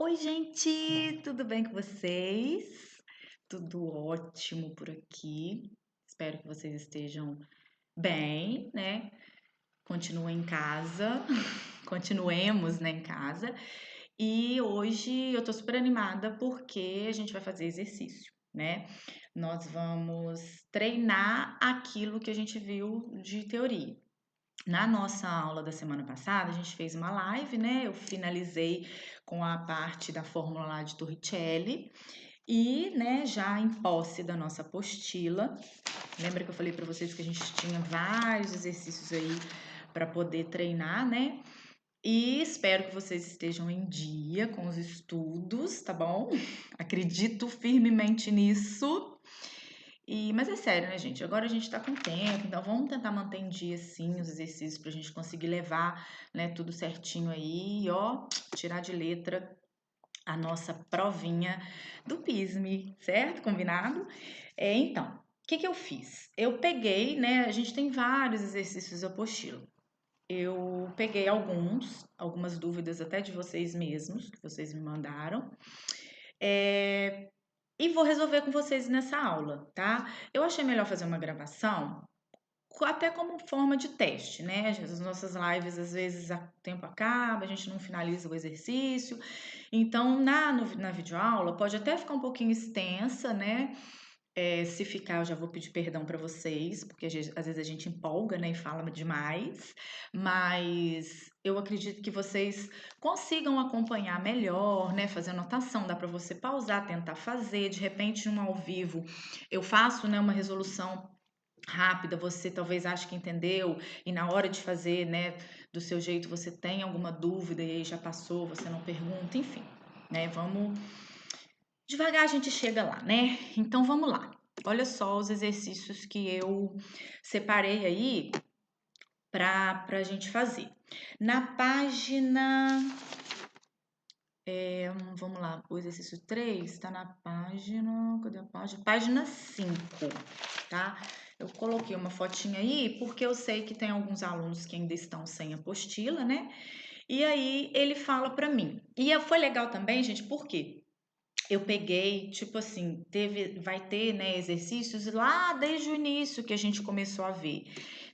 Oi, gente, tudo bem com vocês? Tudo ótimo por aqui. Espero que vocês estejam bem, né? Continuem em casa, continuemos, né, em casa. E hoje eu tô super animada porque a gente vai fazer exercício, né? Nós vamos treinar aquilo que a gente viu de teoria. Na nossa aula da semana passada, a gente fez uma live, né? Eu finalizei com a parte da fórmula lá de Torricelli e, né, já em posse da nossa apostila. Lembra que eu falei para vocês que a gente tinha vários exercícios aí para poder treinar, né? E espero que vocês estejam em dia com os estudos, tá bom? Acredito firmemente nisso. Mas é sério, né, gente? Agora a gente tá com tempo, então vamos tentar manter em dia, sim, os exercícios pra gente conseguir levar, né, tudo certinho aí e, ó, tirar de letra a nossa provinha do PISME, certo? Combinado? Então, o que que eu fiz? Eu peguei, né, a gente tem vários exercícios de apostila. Eu peguei algumas dúvidas até de vocês mesmos, que vocês me mandaram. E vou resolver com vocês nessa aula, tá? Eu achei melhor fazer uma gravação, até como forma de teste, né? As nossas lives, às vezes, o tempo acaba, a gente não finaliza o exercício. Então, na videoaula, pode até ficar um pouquinho extensa, né? Se ficar, eu já vou pedir perdão para vocês, porque às vezes a gente empolga, né, e fala demais, mas eu acredito que vocês consigam acompanhar melhor, né, fazer anotação, dá para você pausar, tentar fazer, de repente, um ao vivo, eu faço, né, uma resolução rápida, você talvez ache que entendeu, e na hora de fazer, né, do seu jeito, você tem alguma dúvida e aí já passou, você não pergunta, enfim, né, vamos devagar a gente chega lá, né? Então vamos lá. Olha só os exercícios que eu separei aí para a gente fazer. Na página. Vamos lá, o exercício 3 está na página. Cadê a página? Página 5, tá? Eu coloquei uma fotinha aí porque eu sei que tem alguns alunos que ainda estão sem apostila, né? E aí ele fala para mim. E foi legal também, gente, por quê? Eu peguei, tipo assim, vai ter, né, exercícios lá desde o início que a gente começou a ver,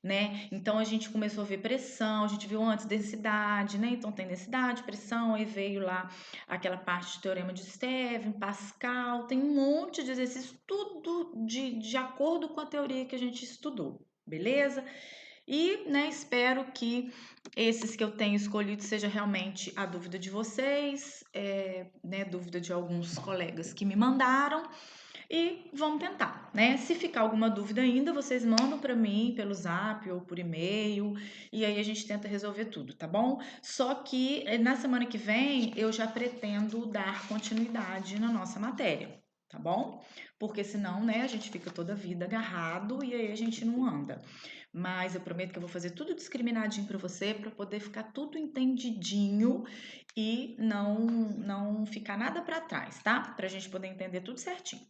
né? Então a gente começou a ver pressão, a gente viu antes densidade, né? Então tem densidade, pressão, aí veio lá aquela parte do teorema de Stevin, Pascal, tem um monte de exercícios, tudo de acordo com a teoria que a gente estudou, beleza? E, né, espero que esses que eu tenho escolhido seja realmente a dúvida de vocês, né, dúvida de alguns colegas que me mandaram e vamos tentar, né? Se ficar alguma dúvida ainda, vocês mandam para mim pelo Zap ou por e-mail e aí a gente tenta resolver tudo, tá bom? Só que na semana que vem eu já pretendo dar continuidade na nossa matéria. Tá bom? Porque senão, né, a gente fica toda a vida agarrado e aí a gente não anda. Mas eu prometo que eu vou fazer tudo discriminadinho para você, para poder ficar tudo entendidinho e não ficar nada para trás, tá? Para a gente poder entender tudo certinho.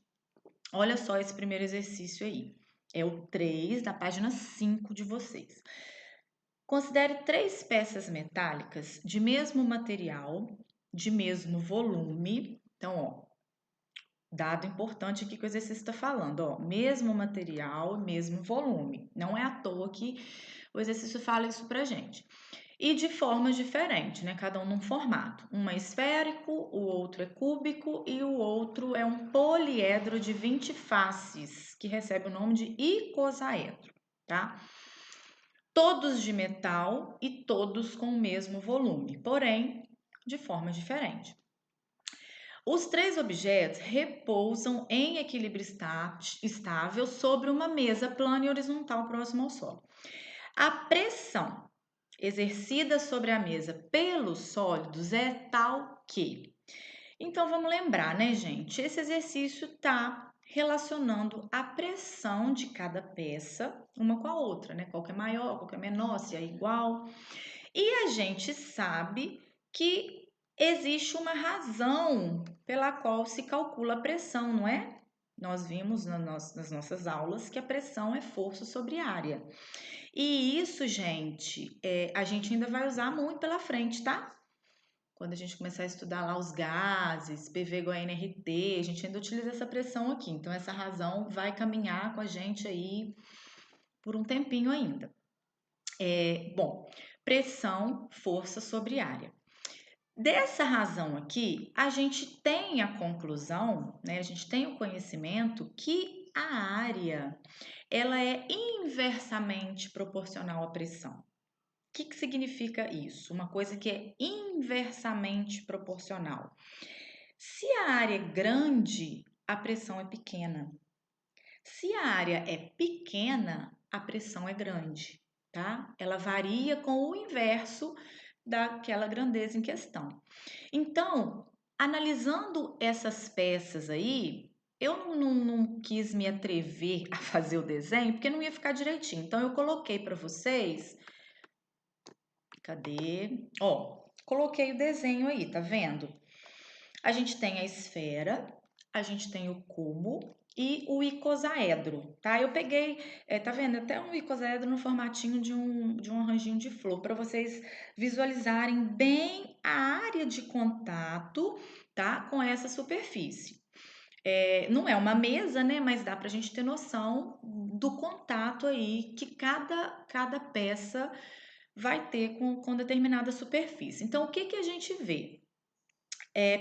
Olha só esse primeiro exercício aí. É o 3 da página 5 de vocês. Considere três peças metálicas de mesmo material, de mesmo volume. Então, ó, dado importante aqui que o exercício está falando, ó, mesmo material, mesmo volume. Não é à toa que o exercício fala isso pra gente. E de formas diferentes, né? Cada um num formato. Um é esférico, o outro é cúbico e o outro é um poliedro de 20 faces, que recebe o nome de icosaedro, tá? Todos de metal e todos com o mesmo volume, porém de forma diferente. Os três objetos repousam em equilíbrio estável sobre uma mesa plana e horizontal próxima ao solo. A pressão exercida sobre a mesa pelos sólidos é tal que. Então vamos lembrar, né, gente? Esse exercício está relacionando a pressão de cada peça uma com a outra, né? Qual que é maior, qual que é menor, se é igual. E a gente sabe que existe uma razão pela qual se calcula a pressão, não é? Nós vimos nas nossas aulas que a pressão é força sobre área. E isso, gente, a gente ainda vai usar muito pela frente, tá? quando a gente começar a estudar lá os gases, PV igual a nRT, a gente ainda utiliza essa pressão aqui. Então, essa razão vai caminhar com a gente aí por um tempinho ainda. Bom, pressão, força sobre área. Dessa razão aqui, a gente tem a conclusão, né? A gente tem o conhecimento que a área, ela é inversamente proporcional à pressão. O que significa isso? Uma coisa que é inversamente proporcional. Se a área é grande, a pressão é pequena. Se a área é pequena, a pressão é grande, tá? Ela varia com o inverso daquela grandeza em questão. Então, analisando essas peças aí, eu não quis me atrever a fazer o desenho porque não ia ficar direitinho. Então, eu coloquei para vocês. Cadê? Ó, coloquei o desenho aí, tá vendo? A gente tem a esfera, a gente tem o cubo e o icosaedro, tá? Eu peguei, tá vendo? Até um icosaedro no formatinho de um arranjinho de flor, para vocês visualizarem bem a área de contato, tá? Com essa superfície. Não é uma mesa, né? Mas dá pra gente ter noção do contato aí que cada peça vai ter com determinada superfície. Então, o que que a gente vê?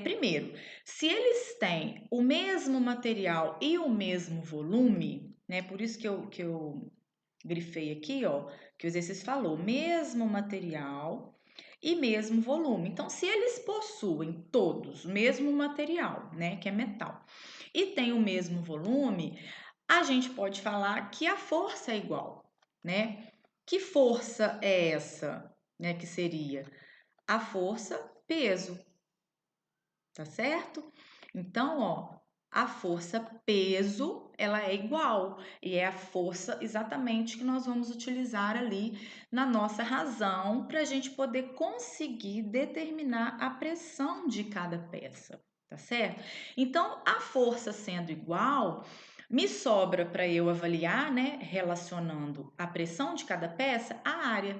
Primeiro, se eles têm o mesmo material e o mesmo volume, né? Por isso que eu grifei aqui, ó, que o exercício falou, mesmo material e mesmo volume. Então, se eles possuem todos o mesmo material, né, que é metal, e tem o mesmo volume, a gente pode falar que a força é igual, né? Que força é essa, né, que seria a força peso, tá certo? Então, ó, a força peso, ela é igual e é a força exatamente que nós vamos utilizar ali na nossa razão para a gente poder conseguir determinar a pressão de cada peça, tá certo? Então, a força sendo igual, me sobra para eu avaliar, né, relacionando a pressão de cada peça à área,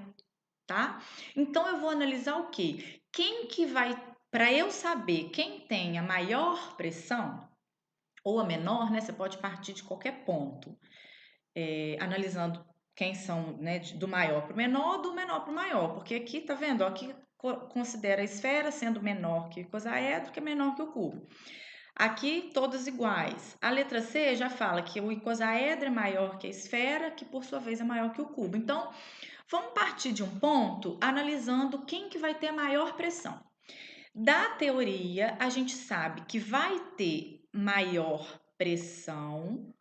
tá? Então eu vou analisar o quê? Quem que vai, para eu saber quem tem a maior pressão ou a menor, né? Você pode partir de qualquer ponto, analisando quem são, né, do maior para o menor, do menor para o maior, porque aqui tá vendo? Ó, aqui considera a esfera sendo menor que o icosaedro, que é menor que o cubo. Aqui, todos iguais. A letra C já fala que o icosaedro é maior que a esfera, que por sua vez é maior que o cubo. Então, vamos partir de um ponto analisando quem que vai ter a maior pressão. Da teoria, a gente sabe que vai ter maior pressão.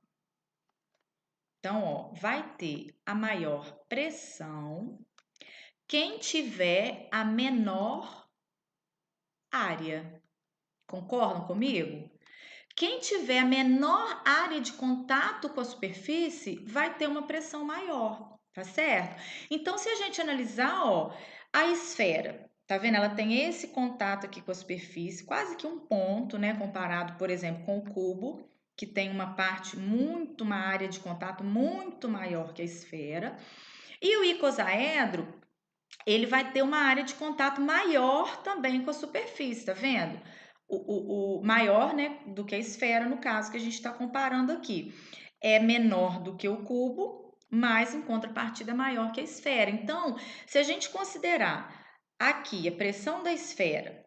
Então, ó, vai ter a maior pressão quem tiver a menor área. Concordam comigo? Quem tiver a menor área de contato com a superfície vai ter uma pressão maior, tá certo? Então, se a gente analisar, ó, a esfera, tá vendo? Ela tem esse contato aqui com a superfície, quase que um ponto, né? Comparado, por exemplo, com o cubo, que tem uma área de contato muito maior que a esfera. E o icosaedro, ele vai ter uma área de contato maior também com a superfície, tá vendo? O maior, né, do que a esfera, no caso que a gente está comparando aqui. É menor do que o cubo, mas em contrapartida maior que a esfera. Então, se a gente considerar aqui a pressão da esfera,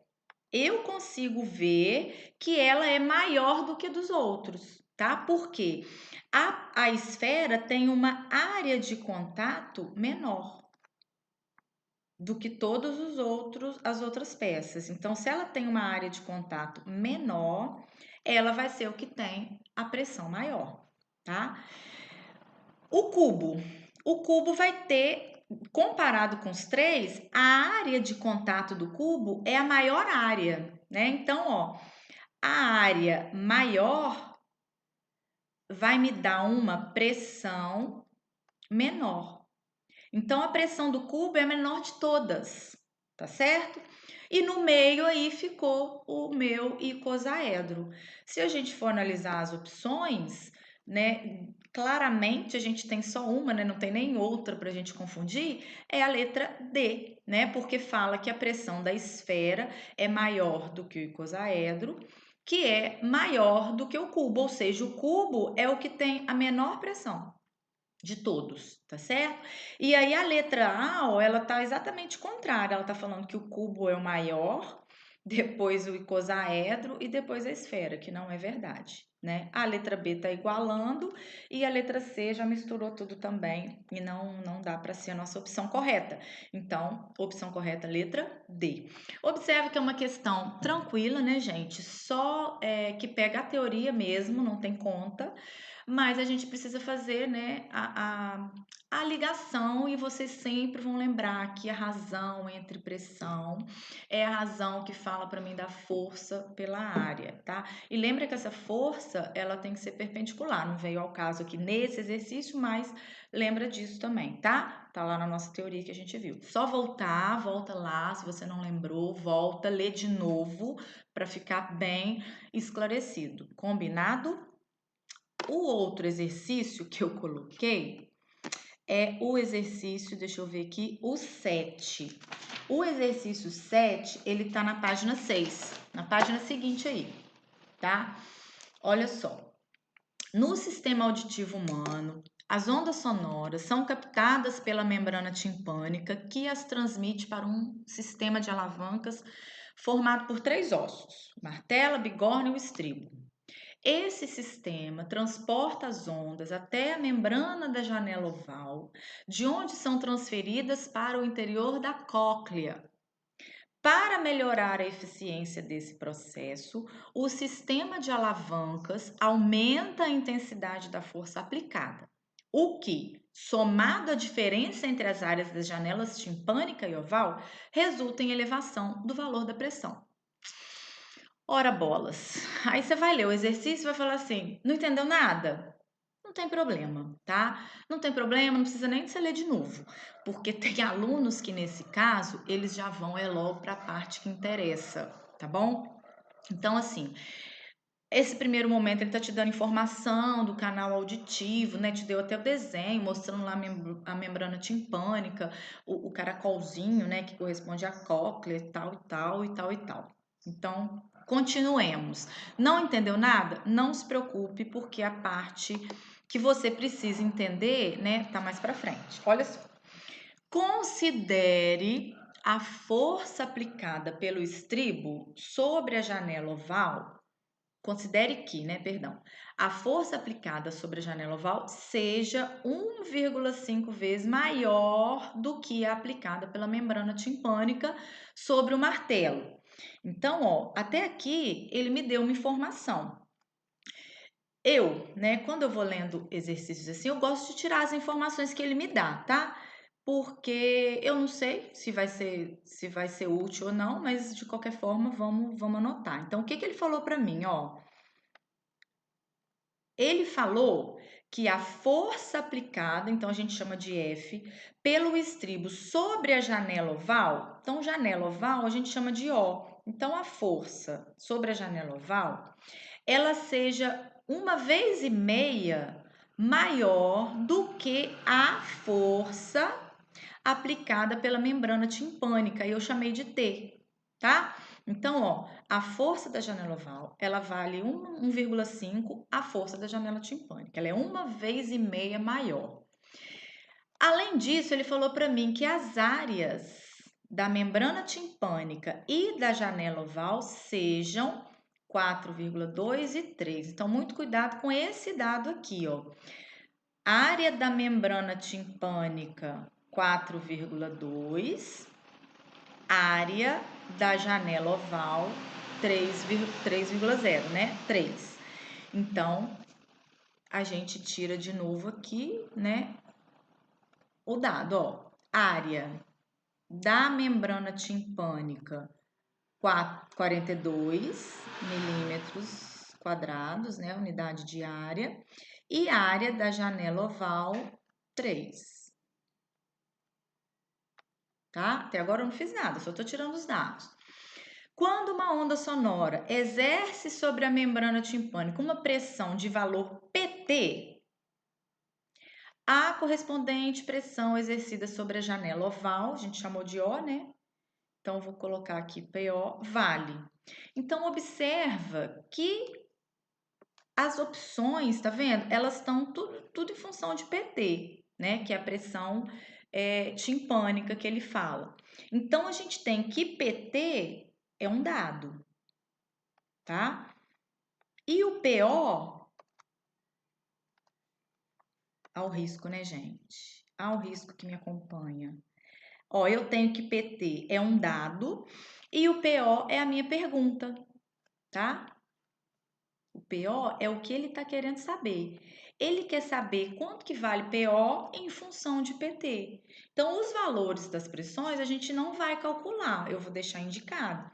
eu consigo ver que ela é maior do que dos outros, tá? Porque a esfera tem uma área de contato menor do que todos os outros, as outras peças. Então, se ela tem uma área de contato menor, ela vai ser o que tem a pressão maior, tá? O cubo vai ter, comparado com os três, a área de contato do cubo é a maior área, né? Então, ó, a área maior vai me dar uma pressão menor. Então, a pressão do cubo é a menor de todas, tá certo? E no meio aí ficou o meu icosaedro. Se a gente for analisar as opções, né, claramente a gente tem só uma, né? Não tem nem outra para a gente confundir, é a letra D, né? Porque fala que a pressão da esfera é maior do que o icosaedro, que é maior do que o cubo, ou seja, o cubo é o que tem a menor pressão de todos, tá certo? E aí a letra A, ó, ela tá exatamente contrária, ela tá falando que o cubo é o maior, depois o icosaedro e depois a esfera, que não é verdade, né? A letra B tá igualando e a letra C já misturou tudo também e não dá para ser a nossa opção correta. Então, opção correta, letra D. Observe que é uma questão tranquila, né, gente? Só que pega a teoria mesmo, não tem conta, mas a gente precisa fazer, né, a ligação e vocês sempre vão lembrar que a razão entre pressão é a razão que fala para mim da força pela área, tá? E lembra que essa força, ela tem que ser perpendicular, não veio ao caso aqui nesse exercício, mas lembra disso também, tá? Tá lá na nossa teoria que a gente viu. Só voltar, volta lá, se você não lembrou, volta, lê de novo para ficar bem esclarecido. Combinado? O outro exercício que eu coloquei é o exercício, deixa eu ver aqui, o 7. O exercício 7, ele tá na página 6, na página seguinte aí, tá? Olha só. No sistema auditivo humano, as ondas sonoras são captadas pela membrana timpânica que as transmite para um sistema de alavancas formado por 3 ossos: martela, bigorna e o estribo. Esse sistema transporta as ondas até a membrana da janela oval, de onde são transferidas para o interior da cóclea. Para melhorar a eficiência desse processo, o sistema de alavancas aumenta a intensidade da força aplicada, o que, somado à diferença entre as áreas das janelas timpânica e oval, resulta em elevação do valor da pressão. Ora bolas. Aí você vai ler o exercício e vai falar assim: não entendeu nada? Não tem problema, tá? Não tem problema, não precisa nem de você ler de novo, porque tem alunos que nesse caso eles já vão logo para a parte que interessa, tá bom? Então, assim, esse primeiro momento ele tá te dando informação do canal auditivo, né? Te deu até o desenho, mostrando lá a membrana timpânica, o caracolzinho, né? Que corresponde à cóclea e tal, e tal, e tal, e tal. Então, continuemos. Não entendeu nada? Não se preocupe, porque a parte que você precisa entender, né? Tá mais para frente. Olha só. Considere a força aplicada pelo estribo sobre a janela oval. Considere que, né, perdão, a força aplicada sobre a janela oval seja 1,5 vezes maior do que a aplicada pela membrana timpânica sobre o martelo. Então, ó, até aqui ele me deu uma informação. Né, quando eu vou lendo exercícios assim, eu gosto de tirar as informações que ele me dá, tá? Porque eu não sei se vai ser útil ou não, mas de qualquer forma vamos anotar. Então, o que ele falou para mim, ó? Ele falou que a força aplicada, então a gente chama de F, pelo estribo sobre a janela oval, então janela oval a gente chama de O. Então a força sobre a janela oval, ela seja 1,5 vezes maior do que a força aplicada pela membrana timpânica, e eu chamei de T, tá? Então, ó, a força da janela oval, ela vale 1,5 a força da janela timpânica. Ela é 1,5 vezes maior. Além disso, ele falou para mim que as áreas da membrana timpânica e da janela oval sejam 4,2 e 3. Então, muito cuidado com esse dado aqui, ó. Área da membrana timpânica, 4,2. Área da janela oval, 3,0, né? 3. Então, a gente tira de novo aqui, né? O dado, ó. Área da membrana timpânica, 42 milímetros quadrados, né? Unidade de área. E área da janela oval, 3. Tá? Até agora eu não fiz nada, só tô tirando os dados. Quando uma onda sonora exerce sobre a membrana timpânica uma pressão de valor PT, A correspondente pressão exercida sobre a janela oval, a gente chamou de O, né? Então, eu vou colocar aqui PO, vale. Então, observa que as opções, tá vendo? Elas estão tudo em função de PT, né? Que é a pressão timpânica que ele fala. Então, a gente tem que PT é um dado, tá? E o PO, ao risco, né, gente? Ao risco que me acompanha. Ó, eu tenho que PT é um dado e o PO é a minha pergunta, tá? O PO é o que ele está querendo saber. Ele quer saber quanto que vale PO em função de PT. Então, os valores das pressões a gente não vai calcular, eu vou deixar indicado.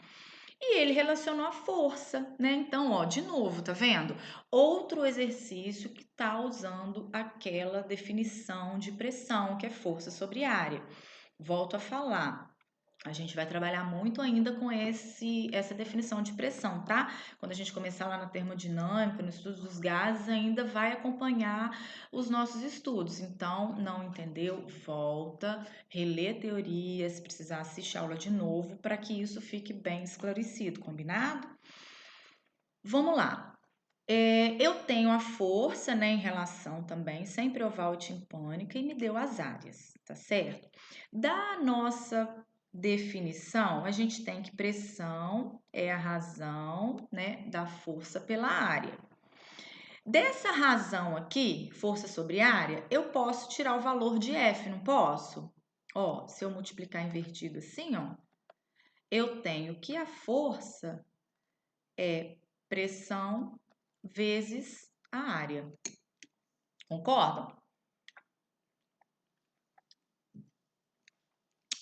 E ele relacionou a força, né? Então, ó, de novo, tá vendo? Outro exercício que está usando aquela definição de pressão, que é força sobre área. Volto a falar. A gente vai trabalhar muito ainda com essa definição de pressão, tá? Quando a gente começar lá na termodinâmica, no estudo dos gases, ainda vai acompanhar os nossos estudos. Então, não entendeu? Volta, relê a teoria, se precisar assistir a aula de novo, para que isso fique bem esclarecido, combinado? Vamos lá. Eu tenho a força, né, em relação também, sempre oval e timpânica, e me deu as áreas, tá certo? Da nossa definição, a gente tem que pressão é a razão, né, da força pela área. Dessa razão aqui, força sobre área, eu posso tirar o valor de F, não posso? Ó, se eu multiplicar invertido assim, ó, eu tenho que a força é pressão vezes a área. Concordam?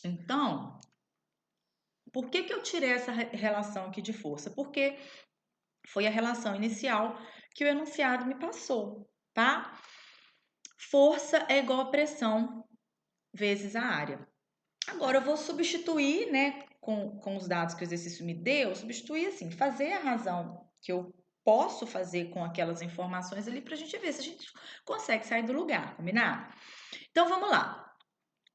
Então, por que eu tirei essa relação aqui de força? Porque foi a relação inicial que o enunciado me passou, tá? Força é igual a pressão vezes a área. Agora, eu vou substituir, né, com os dados que o exercício me deu, substituir assim, fazer a razão que eu posso fazer com aquelas informações ali para a gente ver se a gente consegue sair do lugar, combinado? Então, vamos lá.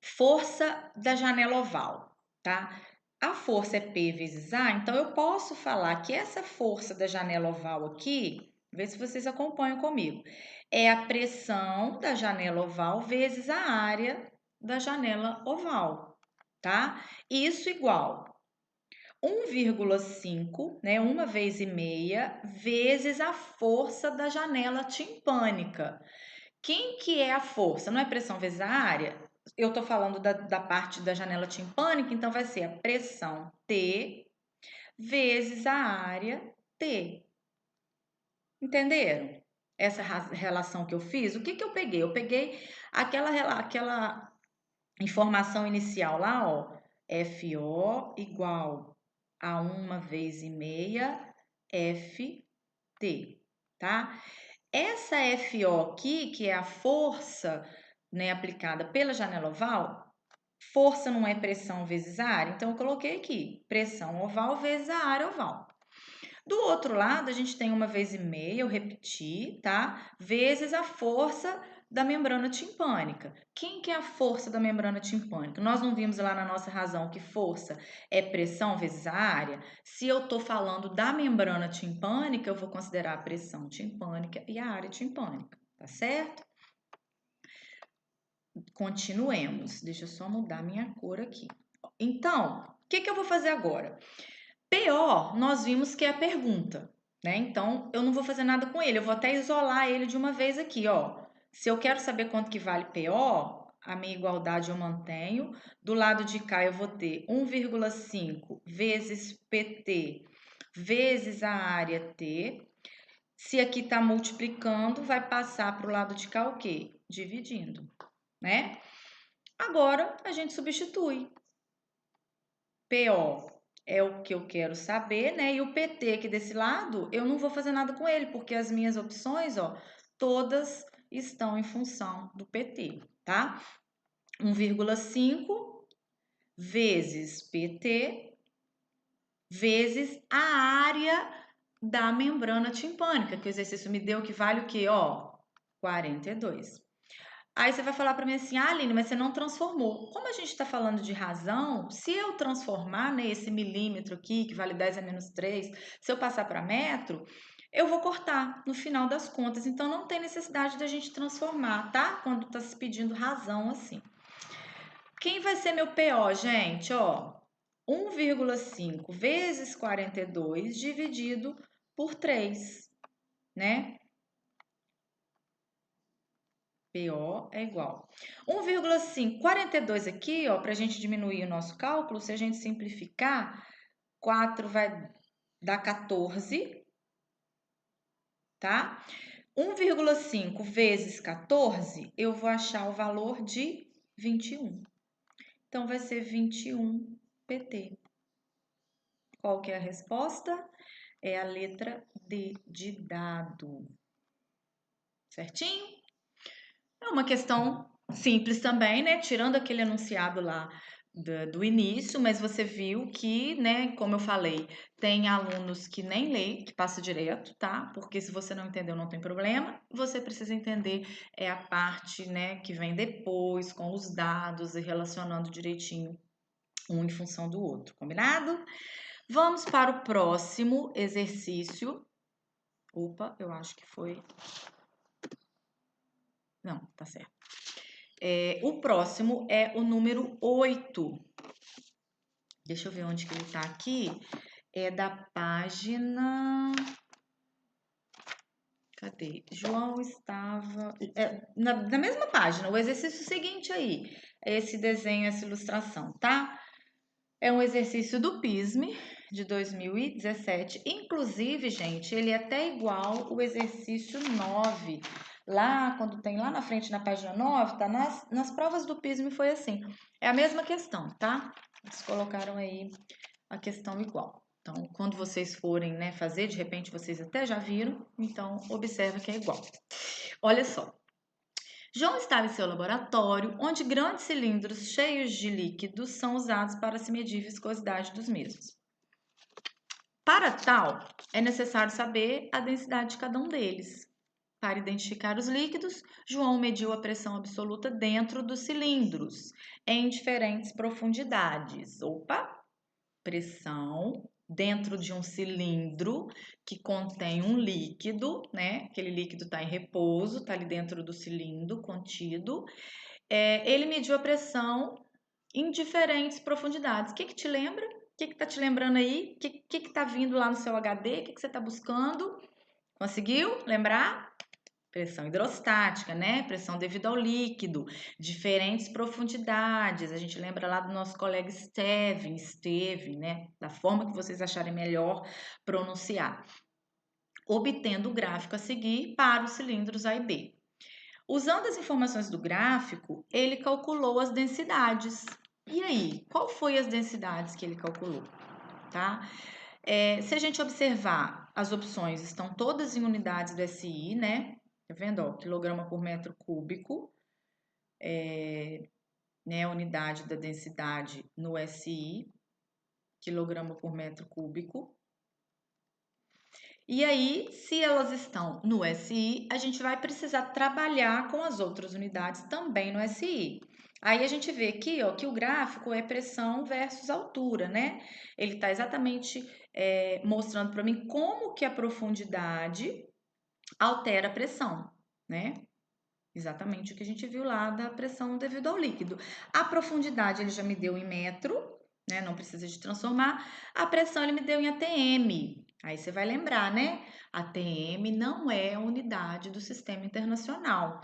Força da janela oval, tá? A força é P vezes A, então eu posso falar que essa força da janela oval aqui, vê se vocês acompanham comigo, é a pressão da janela oval vezes a área da janela oval, tá? Isso igual 1,5, né, uma vez e meia, vezes a força da janela timpânica. Quem que é a força? Não é pressão vezes a área? Eu estou falando da parte da janela timpânica, então vai ser a pressão T vezes a área T. Entenderam? Essa relação que eu fiz, o que eu peguei? Eu peguei aquela informação inicial lá, ó, FO igual a 1 vez e meia FT, tá? Essa FO aqui, que é a força, né, aplicada pela janela oval, força não é pressão vezes a área, então eu coloquei aqui, pressão oval vezes a área oval. Do outro lado, a gente tem 1 vez e meia, eu repeti, tá? Vezes a força da membrana timpânica. Quem que é a força da membrana timpânica? Nós não vimos lá na nossa razão que força é pressão vezes a área? Se eu estou falando da membrana timpânica, eu vou considerar a pressão timpânica e a área timpânica, tá certo? Continuemos. Deixa eu só mudar minha cor aqui. Então, o que eu vou fazer agora? PO, nós vimos que é a pergunta, né? Então, eu não vou fazer nada com ele, eu vou até isolar ele de uma vez aqui, ó. Se eu quero saber quanto que vale PO, a minha igualdade eu mantenho. Do lado de cá eu vou ter 1,5 vezes PT vezes a área T. Se aqui tá multiplicando, vai passar para o lado de cá o quê? Dividindo, né? Agora, a gente substitui. PO é o que eu quero saber, né? E o PT aqui desse lado, eu não vou fazer nada com ele, porque as minhas opções, ó, todas estão em função do PT, tá? 1,5 vezes PT vezes a área da membrana timpânica, que o exercício me deu que vale o quê? Ó, 42. Aí você vai falar para mim assim, ah, Aline, mas você não transformou. Como a gente está falando de razão, se eu transformar, né, esse milímetro aqui, que vale 10 a menos 3, se eu passar para metro, eu vou cortar no final das contas. Então, não tem necessidade da gente transformar, tá? Quando está se pedindo razão assim. Quem vai ser meu PO, gente? Ó, 1,5 vezes 42 dividido por 3, né? PO é igual. 1,5, 42 aqui, ó, para a gente diminuir o nosso cálculo, se a gente simplificar, 4 vai dar 14, tá? 1,5 vezes 14, eu vou achar o valor de 21. Então, vai ser 21 PT. Qual que é a resposta? É a letra D de dado. Certinho? É uma questão simples também, né? Tirando aquele enunciado lá do início, mas você viu que, né, como eu falei, tem alunos que nem lê, que passa direto, tá? Porque se você não entendeu, não tem problema. Você precisa entender a parte, né, que vem depois, com os dados e relacionando direitinho um em função do outro, combinado? Vamos para o próximo exercício. Opa, eu acho que foi. Não, tá certo. O próximo é o número 8. Deixa eu ver onde que ele tá aqui. É da página. Cadê? João estava. Na mesma página, o exercício seguinte aí. Esse desenho, essa ilustração, tá? É um exercício do PISME de 2017. Inclusive, gente, ele é até igual o exercício 9. Lá, quando tem lá na frente, na página 9, tá? Nas provas do PISME foi assim. É a mesma questão, tá? Eles colocaram aí a questão igual. Então, quando vocês forem, né, fazer, de repente vocês até já viram, então observa que é igual. Olha só. João estava em seu laboratório, onde grandes cilindros cheios de líquidos são usados para se medir a viscosidade dos mesmos. Para tal, é necessário saber a densidade de cada um deles. Para identificar os líquidos, João mediu a pressão absoluta dentro dos cilindros, em diferentes profundidades. Opa! Pressão dentro de um cilindro que contém um líquido, né? Aquele líquido está em repouso, está ali dentro do cilindro contido. Ele mediu a pressão em diferentes profundidades. O que te lembra? O que tá te lembrando aí? O que tá vindo lá no seu HD? O que você está buscando? Conseguiu lembrar? Pressão hidrostática, né? Pressão devido ao líquido, diferentes profundidades. A gente lembra lá do nosso colega Esteve, né? Da forma que vocês acharem melhor pronunciar. Obtendo o gráfico a seguir para os cilindros A e B. Usando as informações do gráfico, ele calculou as densidades. E aí, qual foi as densidades que ele calculou? Tá? Se a gente observar, as opções estão todas em unidades do SI, né? Tá vendo? Ó, quilograma por metro cúbico, né? A unidade da densidade no SI, quilograma por metro cúbico. E aí, se elas estão no SI, a gente vai precisar trabalhar com as outras unidades também no SI. Aí a gente vê aqui, ó, que o gráfico é pressão versus altura, né? Ele está exatamente mostrando para mim como que a profundidade altera a pressão, né? Exatamente o que a gente viu lá da pressão devido ao líquido. A profundidade ele já me deu em metro, né? Não precisa de transformar. A pressão ele me deu em ATM. Aí você vai lembrar, né? ATM não é a unidade do sistema internacional.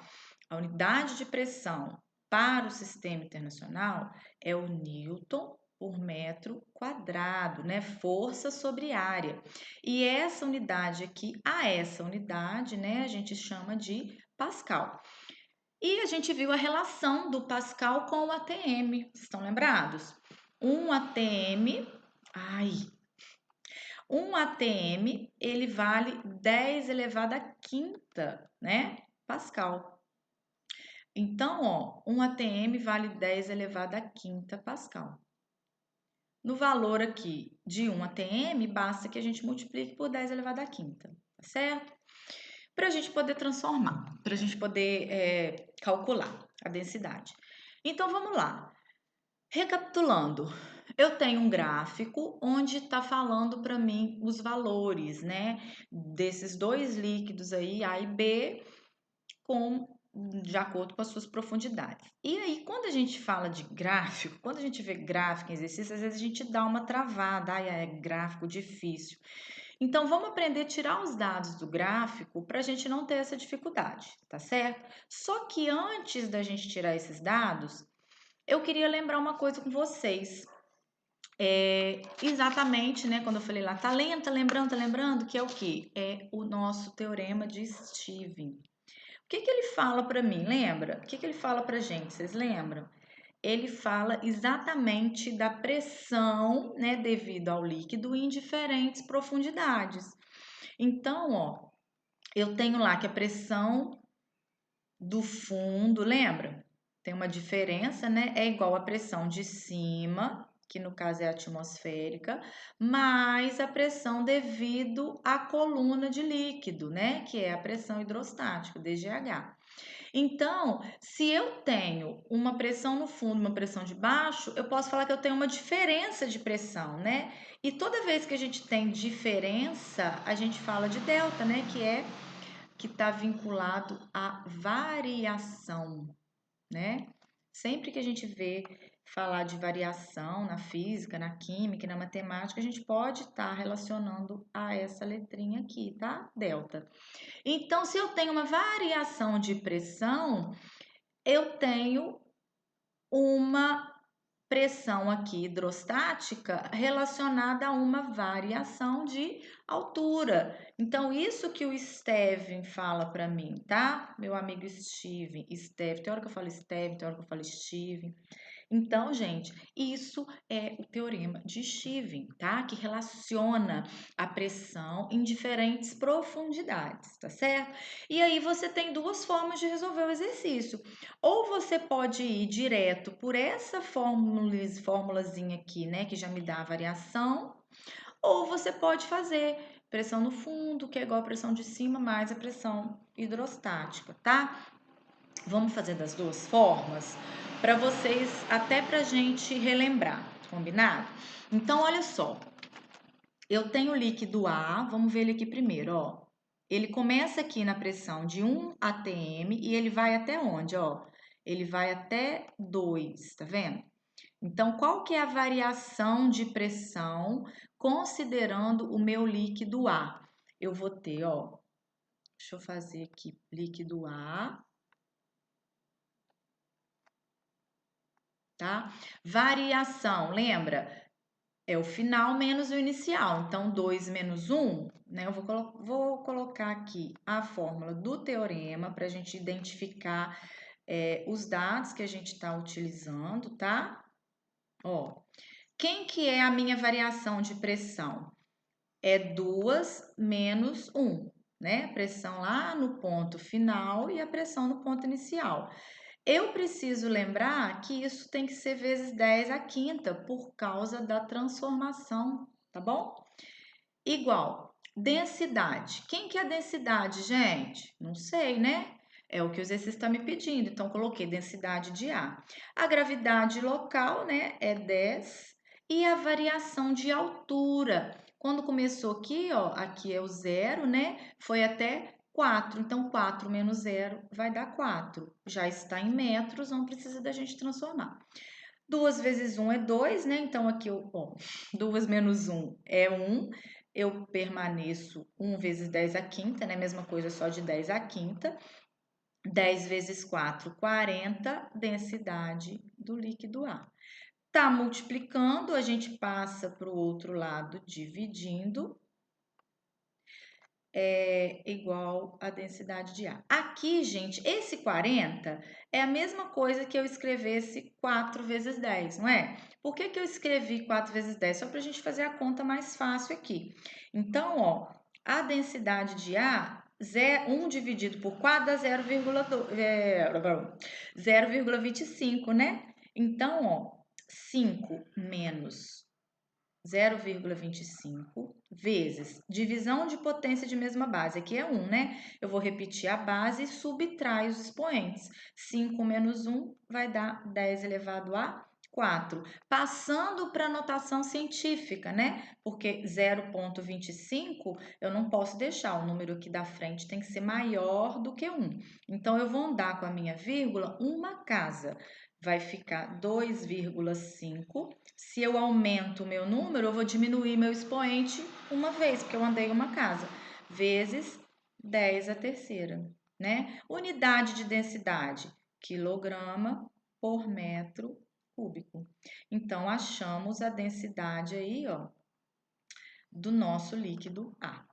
A unidade de pressão para o sistema internacional é o Newton por metro quadrado, né? Força sobre área. E essa unidade aqui, essa unidade, né? A gente chama de Pascal. E a gente viu a relação do Pascal com o ATM. Vocês estão lembrados? Um ATM ele vale 10 elevado à quinta, né? Pascal. Então, ó, um ATM vale 10 elevado à quinta Pascal. No valor aqui de um ATM, basta que a gente multiplique por 10 elevado à quinta, tá certo? para a gente poder transformar, para a gente poder calcular a densidade. Então, vamos lá. Recapitulando, eu tenho um gráfico onde está falando para mim os valores, né, desses dois líquidos aí, A e B, de acordo com as suas profundidades. E aí, quando a gente fala de gráfico, quando a gente vê gráfico em exercício, às vezes a gente dá uma travada, é gráfico difícil. Então, vamos aprender a tirar os dados do gráfico para a gente não ter essa dificuldade, tá certo? Só que antes da gente tirar esses dados, eu queria lembrar uma coisa com vocês. Exatamente, né? Quando eu falei lá, tá lembrando que é o quê? É o nosso teorema de Stevin. O que ele fala para mim? Lembra? O que ele fala para gente? Vocês lembram? Ele fala exatamente da pressão, né, devido ao líquido em diferentes profundidades. Então, ó, eu tenho lá que a pressão do fundo, lembra? Tem uma diferença, né? É igual à pressão de cima, que no caso é atmosférica, mais a pressão devido à coluna de líquido, né? Que é a pressão hidrostática, DGH. Então, se eu tenho uma pressão no fundo, uma pressão de baixo, eu posso falar que eu tenho uma diferença de pressão, né? E toda vez que a gente tem diferença, a gente fala de delta, né? Que está vinculado à variação, né? Sempre que a gente vê falar de variação na física, na química e na matemática, a gente pode estar relacionando a essa letrinha aqui, tá? Delta. Então, se eu tenho uma variação de pressão, eu tenho uma pressão aqui hidrostática relacionada a uma variação de altura. Então, isso que o Steven fala para mim, tá? Meu amigo Steven, tem hora que eu falo Steven, tem hora que eu falo Steven. Então, gente, isso é o teorema de Stevin, tá? Que relaciona a pressão em diferentes profundidades, tá certo? E aí você tem duas formas de resolver o exercício. Ou você pode ir direto por essa formulazinha aqui, né, que já me dá a variação, ou você pode fazer pressão no fundo, que é igual a pressão de cima mais a pressão hidrostática, tá? Vamos fazer das duas formas para vocês, até para a gente relembrar, combinado? Então, olha só, eu tenho o líquido A, vamos ver ele aqui primeiro, ó. Ele começa aqui na pressão de 1 atm e ele vai até onde, ó? Ele vai até 2, tá vendo? Então, qual que é a variação de pressão considerando o meu líquido A? Eu vou ter, ó, deixa eu fazer aqui, líquido A, tá? Variação, lembra? É o final menos o inicial. Então, 2 menos 1, né? Eu vou colocar aqui a fórmula do teorema para a gente identificar os dados que a gente está utilizando, tá? Ó, quem que é a minha variação de pressão? É 2 menos 1, né? Pressão lá no ponto final e a pressão no ponto inicial. Eu preciso lembrar que isso tem que ser vezes 10 à quinta por causa da transformação, tá bom? Igual, densidade. Quem que é a densidade, gente? Não sei, né? É o que o exercício está me pedindo, então coloquei densidade de A. A gravidade local, né, é 10 e a variação de altura. Quando começou aqui, ó, aqui é o zero, né? Foi até 4. Então, 4 menos 0 vai dar 4. Já está em metros, não precisa da gente transformar. 2 vezes 1 é 2, né? Então, aqui, bom, 2 menos 1 é 1. Eu permaneço 1 vezes 10 à quinta, né? Mesma coisa, só de 10 à quinta. 10 vezes 4, 40, densidade do líquido A. Tá multiplicando, a gente passa para o outro lado dividindo, igual a densidade de A. Aqui, gente, esse 40 é a mesma coisa que eu escrevesse 4 vezes 10, não é? Por que que eu escrevi 4 vezes 10? Só para a gente fazer a conta mais fácil aqui. Então, ó, a densidade de A, 1 dividido por 4 dá 0,25, né? Então, ó, 5 menos 0,25 vezes divisão de potência de mesma base. Aqui é 1, né? Eu vou repetir a base e subtrair os expoentes. 5 menos 1 vai dar 10 elevado a 4. Passando para a notação científica, né? Porque 0,25 eu não posso deixar, o número aqui da frente tem que ser maior do que 1. Então, eu vou andar com a minha vírgula uma casa. Vai ficar 2,5. Se eu aumento o meu número, eu vou diminuir meu expoente uma vez, porque eu andei uma casa, vezes 10 a terceira, né? Unidade de densidade, quilograma por metro cúbico. Então, achamos a densidade aí, ó, do nosso líquido A.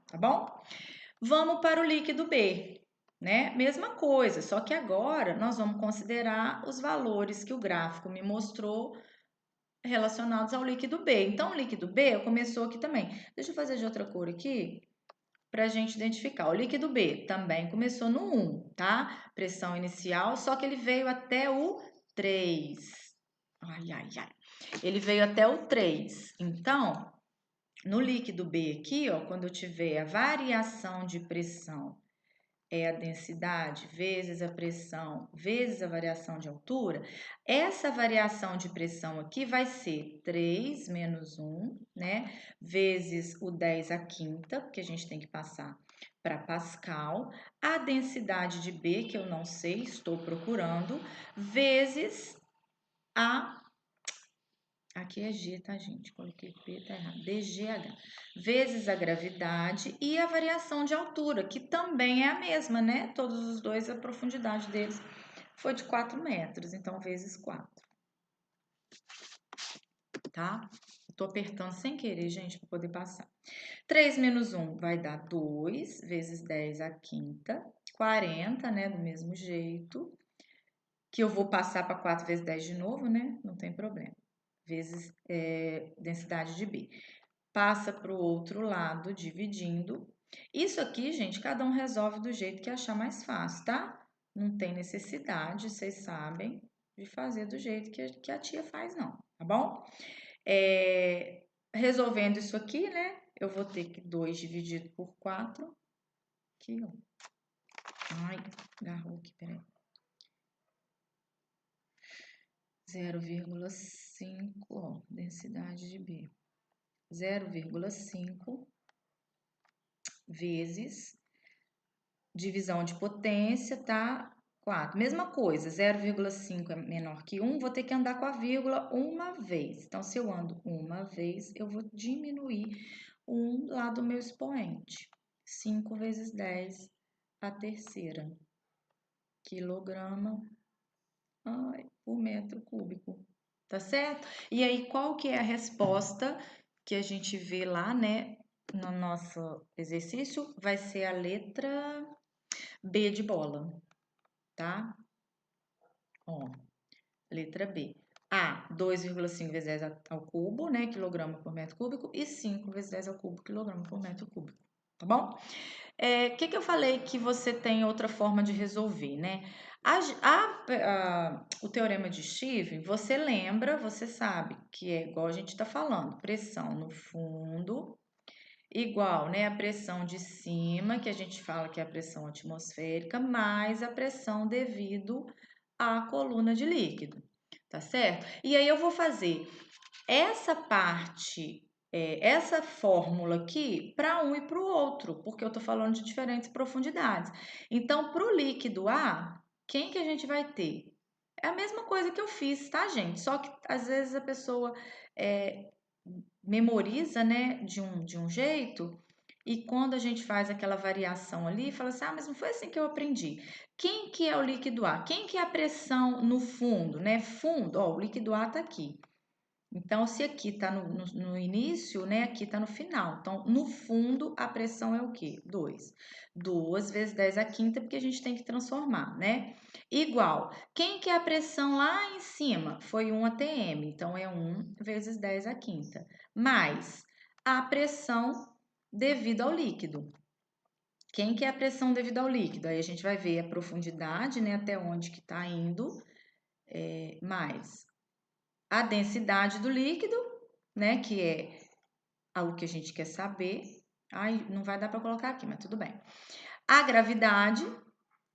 Tá bom? Vamos para o líquido B, né? Mesma coisa, só que agora nós vamos considerar os valores que o gráfico me mostrou relacionados ao líquido B. Então, o líquido B começou aqui também. Deixa eu fazer de outra cor aqui para a gente identificar. O líquido B também começou no 1, tá? Pressão inicial, só que ele veio até o 3. Ai, ai, ai. Ele veio até o 3. Então, no líquido B aqui, ó, quando eu tiver a variação de pressão é a densidade vezes a pressão vezes a variação de altura, essa variação de pressão aqui vai ser 3 menos 1, né? Vezes o 10 à quinta, porque a gente tem que passar para Pascal, a densidade de B, que eu não sei, estou procurando, vezes a... Aqui é G, tá, gente? Coloquei P, tá errado. DGH. Vezes a gravidade e a variação de altura, que também é a mesma, né? Todos os dois, a profundidade deles foi de 4 metros. Então, vezes 4. Tá? Tô apertando sem querer, gente, para poder passar. 3 menos 1 vai dar 2, vezes 10 à quinta. 40, né? Do mesmo jeito. Que eu vou passar para 4 vezes 10 de novo, né? Não tem problema. Vezes densidade de B. Passa para o outro lado, dividindo. Isso aqui, gente, cada um resolve do jeito que achar mais fácil, tá? Não tem necessidade, vocês sabem, de fazer do jeito que a tia faz, não, tá bom? Resolvendo isso aqui, né? Eu vou ter que 2 dividido por 4. Aqui, ó. Ai, agarrou aqui, peraí. 0,5, ó, densidade de B. 0,5 vezes divisão de potência, tá? 4. Mesma coisa, 0,5 é menor que 1, vou ter que andar com a vírgula uma vez. Então, se eu ando uma vez, eu vou diminuir 1 lá do meu expoente. 5 vezes 10 a terceira. Quilograma por metro cúbico. Tá certo? E aí, qual que é a resposta que a gente vê lá, né, no nosso exercício? Vai ser a letra B de bola, tá? Ó, letra B. A, 2,5 vezes 10 ao cubo, né, quilograma por metro cúbico, e 5 vezes 10 ao cubo, quilograma por metro cúbico, tá bom? Que eu falei que você tem outra forma de resolver, né? O teorema de Stevens, você lembra, você sabe que é igual a gente está falando, pressão no fundo igual, né, a pressão de cima, que a gente fala que é a pressão atmosférica, mais a pressão devido à coluna de líquido, tá certo? E aí eu vou fazer essa parte, essa fórmula aqui para um e para o outro, porque eu estou falando de diferentes profundidades. Então, para o líquido A, quem que a gente vai ter? É a mesma coisa que eu fiz, tá, gente? Só que às vezes a pessoa memoriza, né, de um jeito, e quando a gente faz aquela variação ali, fala assim, mas não foi assim que eu aprendi. Quem que é o líquido A? Quem que é a pressão no fundo, né? Fundo, ó, o líquido A tá aqui. Então, se aqui está no início, né? Aqui está no final. Então, no fundo, a pressão é o quê? 2. 2 vezes 10 à quinta, porque a gente tem que transformar, né? Igual. Quem que é a pressão lá em cima? Foi 1 atm. Então, é 1 vezes 10 à quinta. Mais a pressão devida ao líquido. Quem que é a pressão devida ao líquido? Aí a gente vai ver a profundidade, né? Até onde que está indo. Mais a densidade do líquido, né, que é o que a gente quer saber. Ai, não vai dar para colocar aqui, mas tudo bem. A gravidade,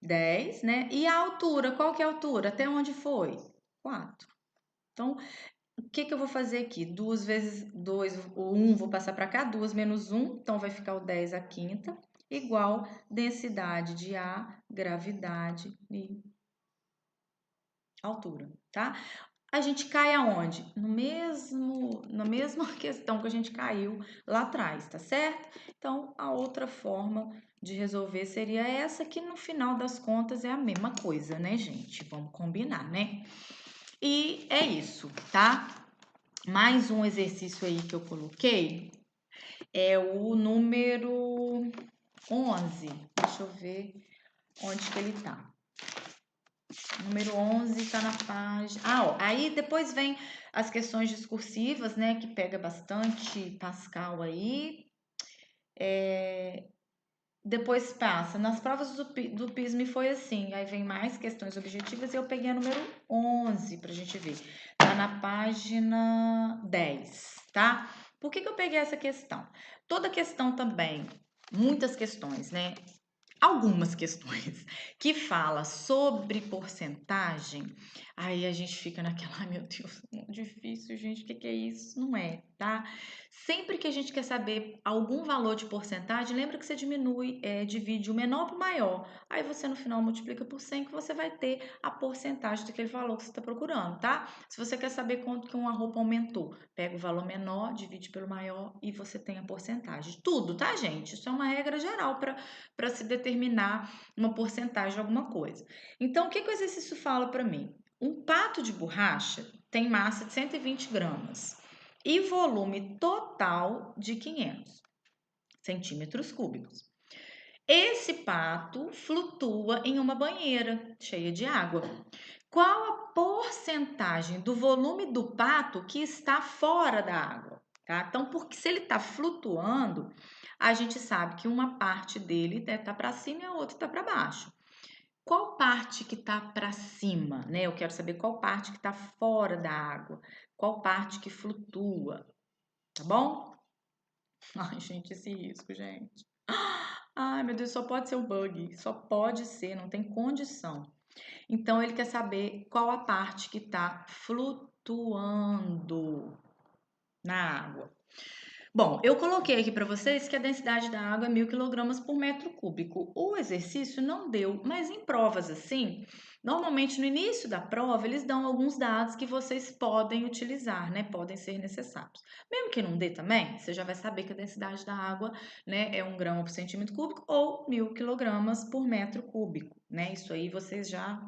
10, né? E a altura, qual que é a altura? Até onde foi? 4. Então, o que eu vou fazer aqui? 2 vezes 2, o 1 vou passar para cá, 2 menos 1, então vai ficar o 10 à quinta, igual densidade de A, gravidade e altura, tá? A gente cai aonde? Na mesma questão que a gente caiu lá atrás, tá certo? Então, a outra forma de resolver seria essa, que no final das contas é a mesma coisa, né, gente? Vamos combinar, né? E é isso, tá? Mais um exercício aí que eu coloquei é o número 11. Deixa eu ver onde que ele tá. Número 11 tá na página. Ó, aí depois vem as questões discursivas, né, que pega bastante Pascal aí. Depois passa. Nas provas do PISM foi assim. Aí vem mais questões objetivas e eu peguei a número 11 pra gente ver. Tá na página 10, tá? Por que eu peguei essa questão? Toda questão também, muitas questões, né? Algumas questões que fala sobre porcentagem, aí a gente fica naquela, ai meu Deus, é muito difícil, gente, o que é isso? Não é, tá? Sempre que a gente quer saber algum valor de porcentagem, lembra que você divide o menor para o maior, aí você no final multiplica por 100 que você vai ter a porcentagem daquele valor que você está procurando, tá? Se você quer saber quanto que uma roupa aumentou, pega o valor menor, divide pelo maior e você tem a porcentagem. Tudo, tá, gente? Isso é uma regra geral para se determinar uma porcentagem de alguma coisa. Então, o que o exercício fala para mim? Um pato de borracha tem massa de 120 gramas e volume total de 500 centímetros cúbicos. Esse pato flutua em uma banheira cheia de água. Qual a porcentagem do volume do pato que está fora da água? Tá? Então, porque se ele está flutuando, a gente sabe que uma parte dele está para cima e a outra está para baixo. Qual parte que está para cima, né? Eu quero saber qual parte que está fora da água, qual parte que flutua, tá bom? Ai, gente, esse risco, gente. Ai, meu Deus, só pode ser um bug, só pode ser, não tem condição. Então, ele quer saber qual a parte que está flutuando na água. Bom, eu coloquei aqui para vocês que a densidade da água é 1.000 kg por metro cúbico. O exercício não deu, mas em provas assim, normalmente no início da prova, eles dão alguns dados que vocês podem utilizar, né? Podem ser necessários. Mesmo que não dê também, você já vai saber que a densidade da água, né, é 1 grama por centímetro cúbico ou 1.000 kg por metro cúbico, né? Isso aí vocês já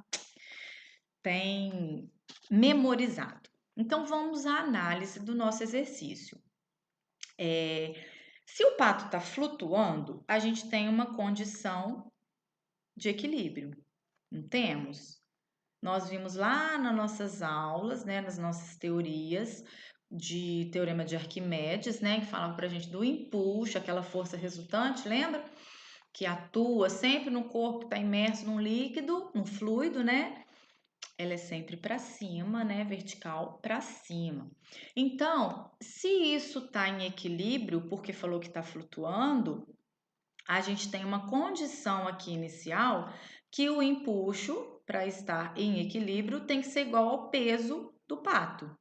têm memorizado. Então, vamos à análise do nosso exercício. Se o pato está flutuando, a gente tem uma condição de equilíbrio, não temos? Nós vimos lá nas nossas aulas, né, nas nossas teorias de teorema de Arquimedes, né, que falava para a gente do empuxo, aquela força resultante, lembra? Que atua sempre no corpo que está imerso num líquido, num fluido, né? Ela é sempre para cima, né? Vertical para cima. Então, se isso está em equilíbrio, porque falou que está flutuando, a gente tem uma condição aqui inicial que o empuxo, para estar em equilíbrio, tem que ser igual ao peso do pato,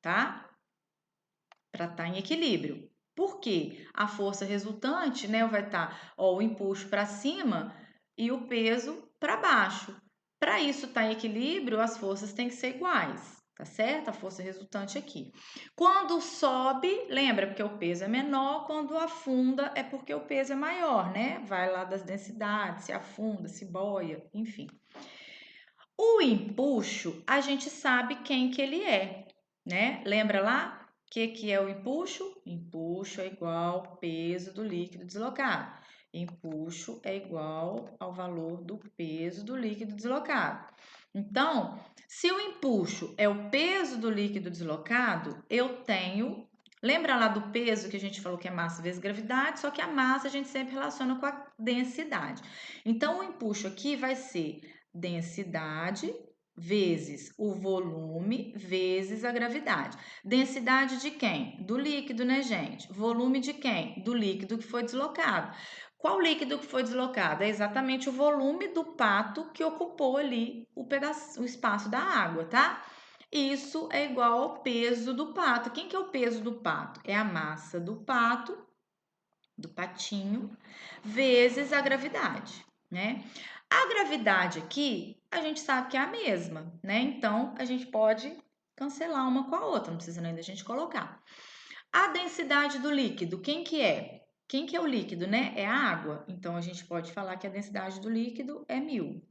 tá? Para estar em equilíbrio. Por quê? A força resultante, né, vai estar, o empuxo para cima e o peso para baixo. Para isso estar em equilíbrio, as forças têm que ser iguais, tá certo? A força resultante aqui. Quando sobe, lembra, porque o peso é menor, quando afunda é porque o peso é maior, né? Vai lá das densidades, se afunda, se boia, enfim. O empuxo, a gente sabe quem que ele é, né? Lembra lá? O que é o empuxo? Empuxo é igual peso do líquido deslocado. Empuxo é igual ao valor do peso do líquido deslocado. Então, se o empuxo é o peso do líquido deslocado, eu tenho. Lembra lá do peso que a gente falou que é massa vezes gravidade, só que a massa a gente sempre relaciona com a densidade. Então, o empuxo aqui vai ser densidade vezes o volume vezes a gravidade. Densidade de quem? Do líquido, né, gente? Volume de quem? Do líquido que foi deslocado. Qual líquido que foi deslocado? É exatamente o volume do pato que ocupou ali o espaço da água, tá? Isso é igual ao peso do pato. Quem que é o peso do pato? É a massa do pato, do patinho, vezes a gravidade, né? A gravidade aqui, a gente sabe que é a mesma, né? Então, a gente pode cancelar uma com a outra, não precisa nem da gente colocar. A densidade do líquido, quem que é? Quem que é o líquido, né? É a água. Então, a gente pode falar que a densidade do líquido é 1000.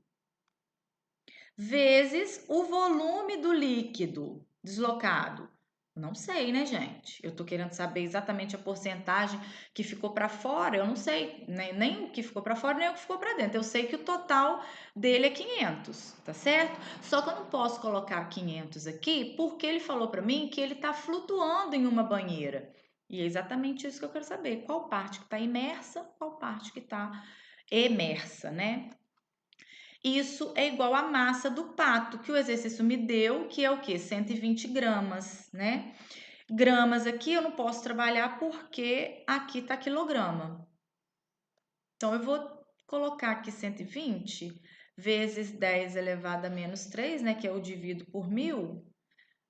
Vezes o volume do líquido deslocado. Não sei, né, gente? Eu tô querendo saber exatamente a porcentagem que ficou para fora. Eu não sei nem o que ficou para fora, nem o que ficou para dentro. Eu sei que o total dele é 500, tá certo? Só que eu não posso colocar 500 aqui porque ele falou para mim que ele tá flutuando em uma banheira. E é exatamente isso que eu quero saber. Qual parte que está imersa, qual parte que está emersa, né? Isso é igual à massa do pato, que o exercício me deu, que é o quê? 120 gramas, né? Gramas aqui eu não posso trabalhar porque aqui tá quilograma. Então, eu vou colocar aqui 120 vezes 10 elevado a menos 3, né? Que é o divido por 1000.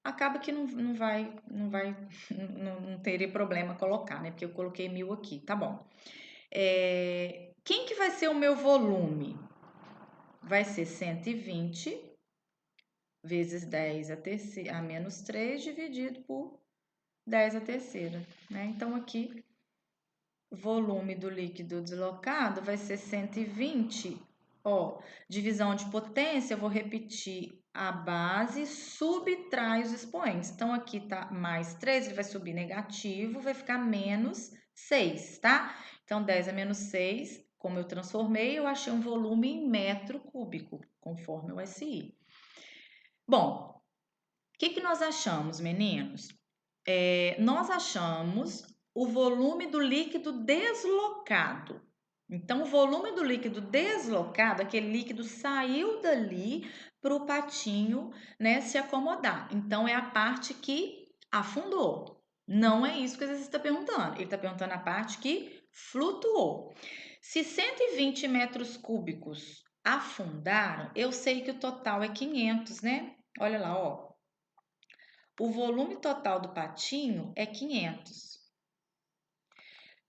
Acaba que não vai, não teria problema colocar, né? Porque eu coloquei 1000 aqui, tá bom. Quem que vai ser o meu volume? Vai ser 120 vezes 10 a menos 3 dividido por 10 a terceira, né? Então, aqui, volume do líquido deslocado vai ser 120. Ó, divisão de potência, eu vou repetir a base, subtrai os expoentes. Então, aqui tá mais 3, ele vai subir negativo, vai ficar menos 6, tá? Então, 10 a menos 6, como eu transformei, eu achei um volume em metro cúbico, conforme o SI. Bom, o que nós achamos, meninos? Nós achamos o volume do líquido deslocado. Então, o volume do líquido deslocado, aquele líquido saiu dali para o patinho, né, se acomodar. Então, é a parte que afundou. Não é isso que você está perguntando. Ele está perguntando a parte que flutuou. Se 120 metros cúbicos afundaram, eu sei que o total é 500, né? Olha lá, ó. O volume total do patinho é 500.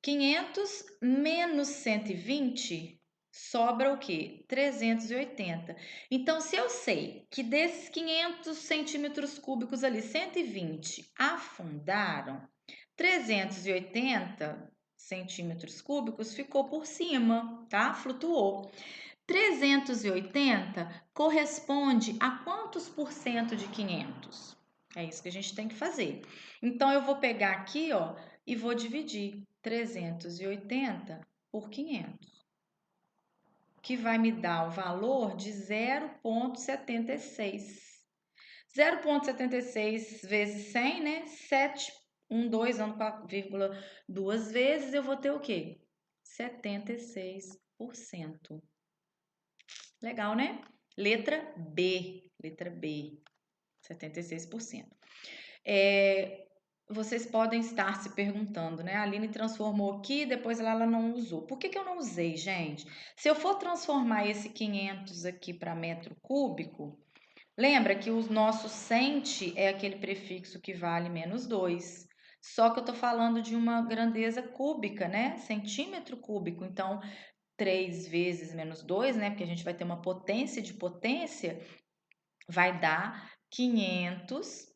500 menos 120 sobra o quê? 380. Então, se eu sei que desses 500 centímetros cúbicos ali, 120 afundaram, 380 centímetros cúbicos ficou por cima, tá? Flutuou. 380 corresponde a quantos por cento de 500? É isso que a gente tem que fazer. Então, eu vou pegar aqui, ó, e vou dividir 380 por 500, que vai me dar o valor de 0,76. 0,76 vezes 100, né? 712, dando 4,2 vezes, eu vou ter o quê? 76%. Legal, né? Letra B, 76%. Vocês podem estar se perguntando, né? A Aline transformou aqui, depois ela não usou. Por que eu não usei, gente? Se eu for transformar esse 500 aqui para metro cúbico, lembra que o nosso centi é aquele prefixo que vale menos 2. Só que eu tô falando de uma grandeza cúbica, né? Centímetro cúbico. Então, 3 vezes menos 2, né? Porque a gente vai ter uma potência de potência, vai dar 500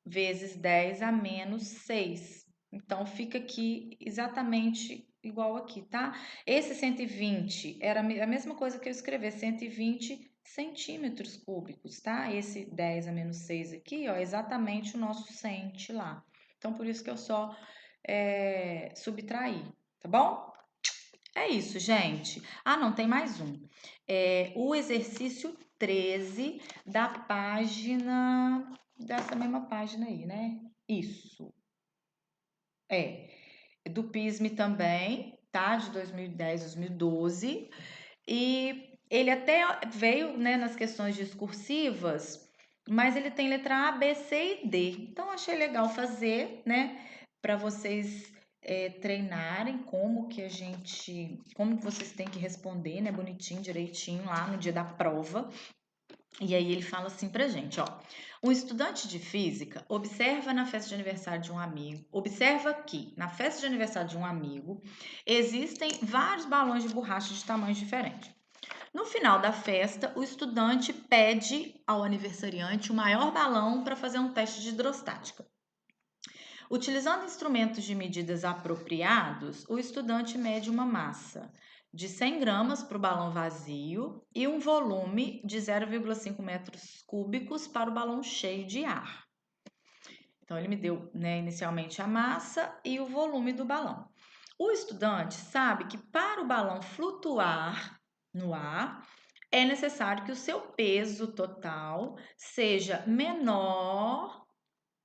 vezes 10 a menos 6. Então, fica aqui exatamente igual aqui, tá? Esse 120 era a mesma coisa que eu escrever, 120 centímetros cúbicos, tá? Esse 10 a menos 6 aqui, ó, é exatamente o nosso centi lá. Então, por isso que eu só subtraí, tá bom? É isso, gente. Ah, não, tem mais um. O exercício 13 da página, dessa mesma página aí, né? Isso. Do PISME também, tá? De 2010, 2012. E Ele até veio, né, nas questões discursivas, mas ele tem letra A, B, C e D. Então, achei legal fazer, né, para vocês treinarem como que como que vocês têm que responder, né, bonitinho, direitinho lá no dia da prova. E aí ele fala assim pra gente, ó. Um estudante de física observa na festa de aniversário de um amigo, observa que na festa de aniversário de um amigo existem vários balões de borracha de tamanhos diferentes. No final da festa, o estudante pede ao aniversariante o maior balão para fazer um teste de hidrostática. Utilizando instrumentos de medidas apropriados, o estudante mede uma massa de 100 gramas para o balão vazio e um volume de 0,5 metros cúbicos para o balão cheio de ar. Então, ele me deu, né, inicialmente a massa e o volume do balão. O estudante sabe que para o balão flutuar no ar, é necessário que o seu peso total seja menor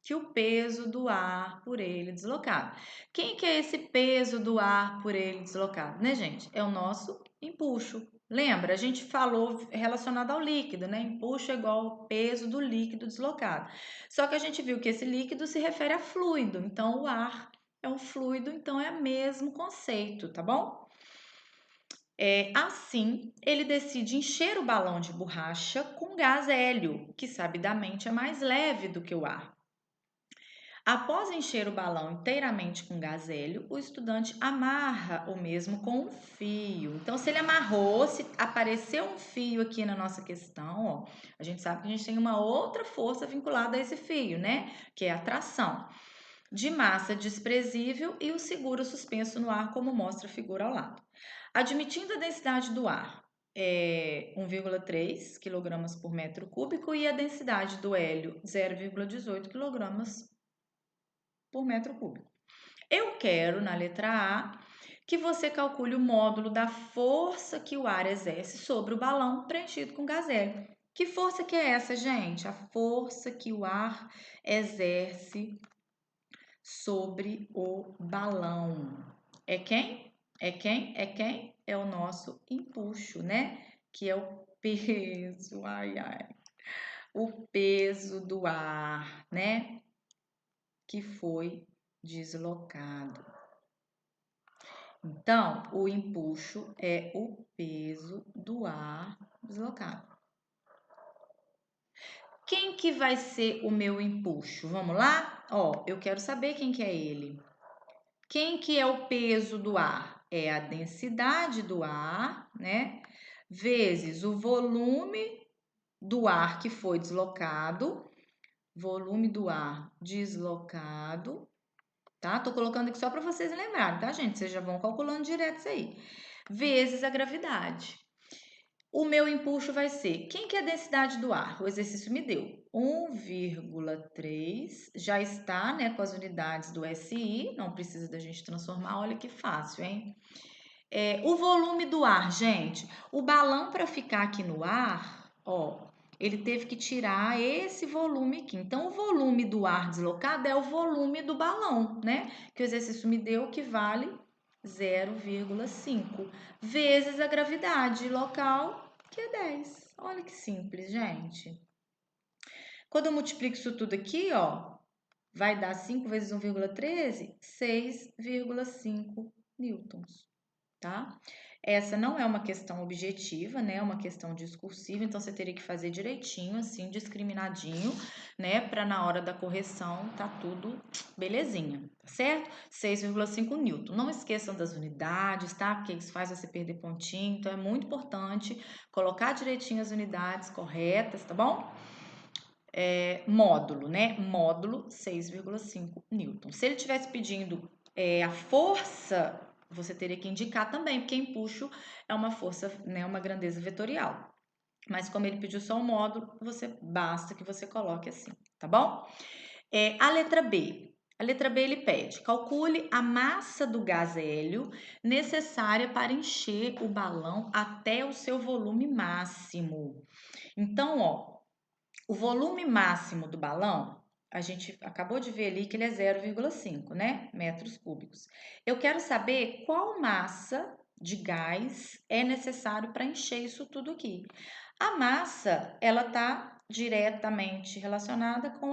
que o peso do ar por ele deslocado. Quem que é esse peso do ar por ele deslocado, né, gente? É o nosso empuxo. Lembra? A gente falou relacionado ao líquido, né? Empuxo é igual ao peso do líquido deslocado. Só que a gente viu que esse líquido se refere a fluido, então o ar é um fluido, então é o mesmo conceito, tá bom? Assim, ele decide encher o balão de borracha com gás hélio, que sabidamente é mais leve do que o ar. Após encher o balão inteiramente com gás hélio, o estudante amarra o mesmo com um fio. Então, se ele amarrou, se apareceu um fio aqui na nossa questão, ó, a gente sabe que a gente tem uma outra força vinculada a esse fio, né? Que é a tração. De massa desprezível e o seguro suspenso no ar, como mostra a figura ao lado. Admitindo a densidade do ar 1,3 kg por metro cúbico e a densidade do hélio 0,18 kg por metro cúbico. Eu quero, na letra A, que você calcule o módulo da força que o ar exerce sobre o balão preenchido com gás hélio. Que força que é essa, gente? A força que o ar exerce sobre o balão. É quem? É quem? É quem? É o nosso empuxo, né? Que é o peso, ai, ai. O peso do ar, né? Que foi deslocado. Então, o empuxo é o peso do ar deslocado. Quem que vai ser o meu empuxo? Vamos lá? Ó, eu quero saber quem que é ele. Quem que é o peso do ar? É a densidade do ar, né? Vezes o volume do ar que foi deslocado. Volume do ar deslocado, tá? Tô colocando aqui só para vocês lembrarem, tá, gente? Vocês já vão calculando direto isso aí. Vezes a gravidade. O meu empuxo vai ser, quem que é a densidade do ar? O exercício me deu 1,3, já está, né, com as unidades do SI, não precisa da gente transformar, olha que fácil, hein? O volume do ar, gente, o balão para ficar aqui no ar, ó, ele teve que tirar esse volume aqui. Então, o volume do ar deslocado é o volume do balão, né? Que o exercício me deu que vale 0,5 vezes a gravidade local, que é 10. Olha que simples, gente. Quando eu multiplico isso tudo aqui, ó, vai dar 5 vezes 1,13, 6,5 newtons, tá? Essa não é uma questão objetiva, né? É uma questão discursiva, então você teria que fazer direitinho, assim, discriminadinho, né? Para na hora da correção tá tudo belezinha, tá certo? 6,5 newton. Não esqueçam das unidades, tá? Porque isso faz você perder pontinho, então é muito importante colocar direitinho as unidades corretas, tá bom? Módulo, né? Módulo 6,5 newton. Se ele tivesse pedindo a força, você teria que indicar também, porque empuxo é uma força, né, uma grandeza vetorial. Mas como ele pediu só o módulo, basta que você coloque assim, tá bom? A letra B. A letra B ele pede: calcule a massa do gás hélio necessária para encher o balão até o seu volume máximo. Então, ó, o volume máximo do balão a gente acabou de ver ali que ele é 0,5, né? Metros cúbicos. Eu quero saber qual massa de gás é necessário para encher isso tudo aqui. A massa, ela está diretamente relacionada com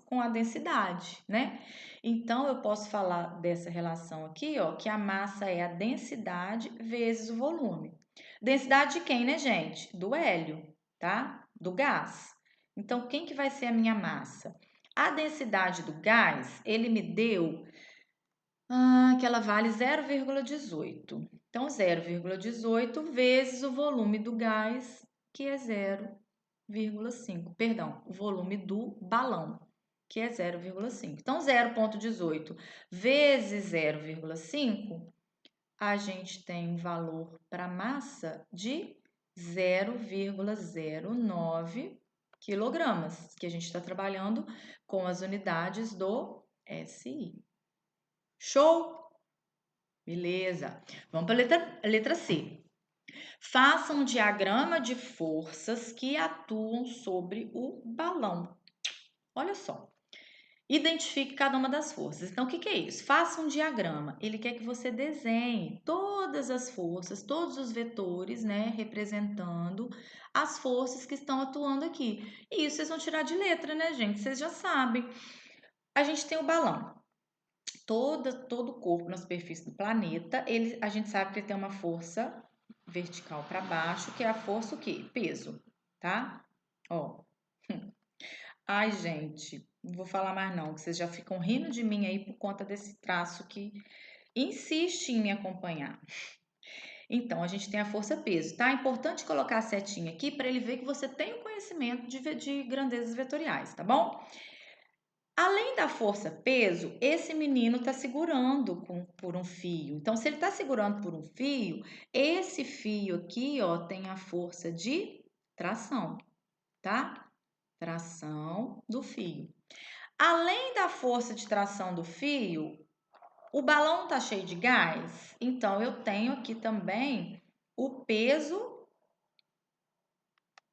com a densidade, né? Então, eu posso falar dessa relação aqui, ó, que a massa é a densidade vezes o volume. Densidade de quem, né, gente? Do hélio, tá? Do gás. Então, quem que vai ser a minha massa? A densidade do gás, ele me deu que ela vale 0,18. Então, 0,18 vezes o volume do gás, que é 0,5. Perdão, o volume do balão, que é 0,5. Então, 0,18 vezes 0,5, a gente tem um valor para massa de 0,09 quilogramas, que a gente está trabalhando com as unidades do SI. Show? Beleza. Vamos para a letra C. Faça um diagrama de forças que atuam sobre o balão. Olha só. Identifique cada uma das forças. Então, o que é isso? Faça um diagrama. Ele quer que você desenhe todas as forças, todos os vetores, né, representando as forças que estão atuando aqui. E isso vocês vão tirar de letra, né, gente? Vocês já sabem. A gente tem o balão. Todo o corpo na superfície do planeta, a gente sabe que ele tem uma força vertical para baixo, que é a força o quê? Peso, tá? Ó. Ai, gente, não vou falar mais não, que vocês já ficam rindo de mim aí por conta desse traço que insiste em me acompanhar. Então, a gente tem a força peso, tá? É importante colocar a setinha aqui para ele ver que você tem o conhecimento de grandezas vetoriais, tá bom? Além da força peso, esse menino está segurando por um fio. Então, se ele está segurando por um fio, esse fio aqui, ó, tem a força de tração, tá? Tração do fio. Além da força de tração do fio, o balão está cheio de gás, então eu tenho aqui também o peso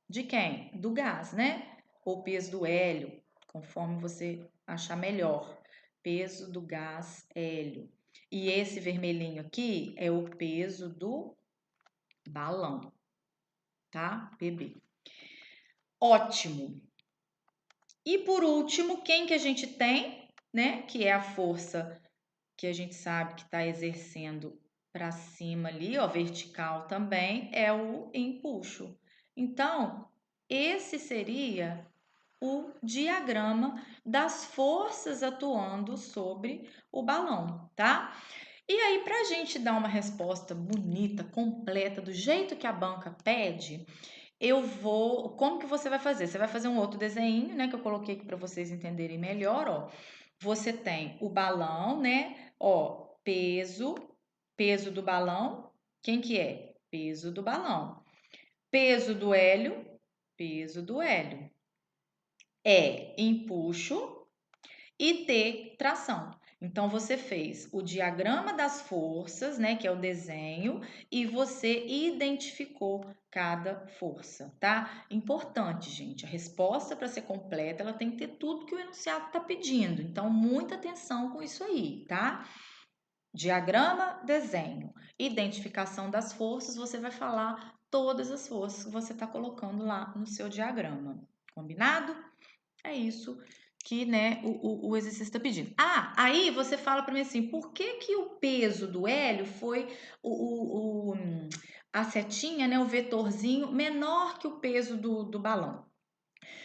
de quem? Do gás, né? Ou peso do hélio, conforme você achar melhor. Peso do gás hélio. E esse vermelhinho aqui é o peso do balão, tá? PB. Ótimo. E por último, quem que a gente tem, né? Que é a força que a gente sabe que está exercendo para cima ali, ó, vertical também, é o empuxo. Então, esse seria o diagrama das forças atuando sobre o balão, tá? E aí, para a gente dar uma resposta bonita, completa, do jeito que a banca pede, eu vou. Como que você vai fazer? Você vai fazer um outro desenho, né? Que eu coloquei aqui para vocês entenderem melhor, ó. Você tem o balão, né? Ó, peso do balão. Quem que é? Peso do balão. Peso do hélio, peso do hélio. É empuxo e T, tração. Então, você fez o diagrama das forças, né, que é o desenho, e você identificou cada força, tá? Importante, gente, a resposta para ser completa, ela tem que ter tudo que o enunciado está pedindo. Então, muita atenção com isso aí, tá? Diagrama, desenho, identificação das forças, você vai falar todas as forças que você está colocando lá no seu diagrama. Combinado? É isso que, né, o exercício está pedindo. Aí você fala para mim assim, por que que o peso do hélio foi a setinha, né, o vetorzinho menor que o peso do balão?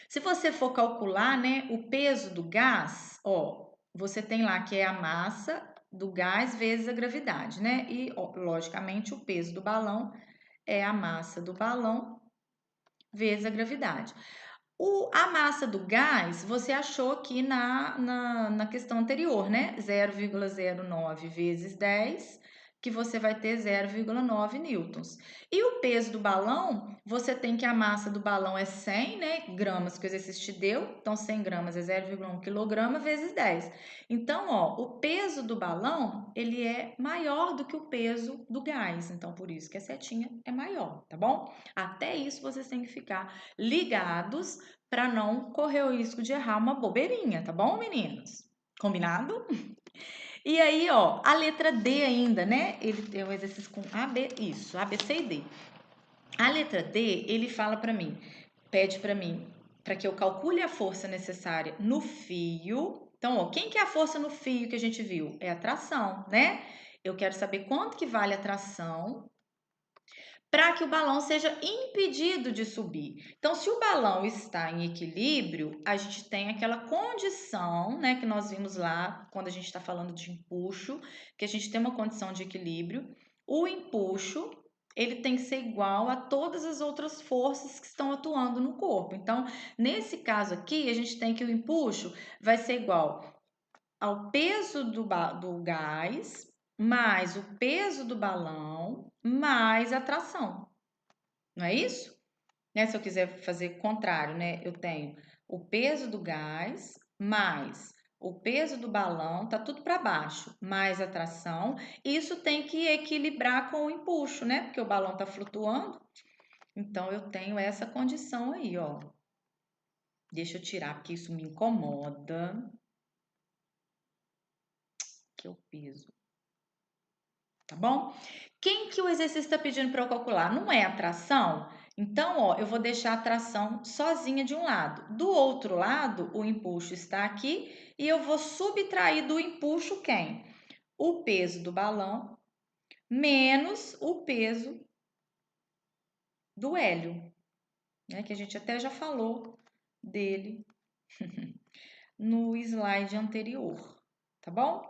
Se você for calcular, né, o peso do gás, ó, você tem lá que é a massa do gás vezes a gravidade, né? E, ó, logicamente, o peso do balão é a massa do balão vezes a gravidade. A massa do gás, você achou aqui na questão anterior, né? 0,09 vezes 10, que você vai ter 0,9 newtons. E o peso do balão, você tem que a massa do balão é 100, né, gramas que o exercício te deu. Então, 100 gramas é 0,1 quilograma vezes 10. Então, ó, o peso do balão, ele é maior do que o peso do gás. Então, por isso que a setinha é maior, tá bom? Até isso vocês têm que ficar ligados para não correr o risco de errar uma bobeirinha, tá bom, meninos? Combinado? E aí, ó, a letra D ainda, né? Ele tem um exercício com A, B, isso, A, B, C e D. A letra D, ele fala para mim, pede para mim, para que eu calcule a força necessária no fio. Então, ó, quem que é a força no fio que a gente viu? É a tração, né? Eu quero saber quanto que vale a tração para que o balão seja impedido de subir. Então, se o balão está em equilíbrio, a gente tem aquela condição, né, que nós vimos lá quando a gente está falando de empuxo, que a gente tem uma condição de equilíbrio. O empuxo, ele tem que ser igual a todas as outras forças que estão atuando no corpo. Então, nesse caso aqui, a gente tem que o empuxo vai ser igual ao peso do gás mais o peso do balão mais a tração. Não é isso? Né? Se eu quiser fazer contrário, né? Eu tenho o peso do gás mais o peso do balão, tá tudo para baixo, mais a tração. Isso tem que equilibrar com o empuxo, né? Porque o balão tá flutuando. Então eu tenho essa condição aí, ó. Deixa eu tirar porque isso me incomoda. Que é o peso. Tá bom? Quem que o exercício está pedindo para eu calcular? Não é a tração? Então, ó, eu vou deixar a tração sozinha de um lado. Do outro lado, o empuxo está aqui e eu vou subtrair do empuxo quem? O peso do balão menos o peso do hélio, né? Que a gente até já falou dele no slide anterior, tá bom?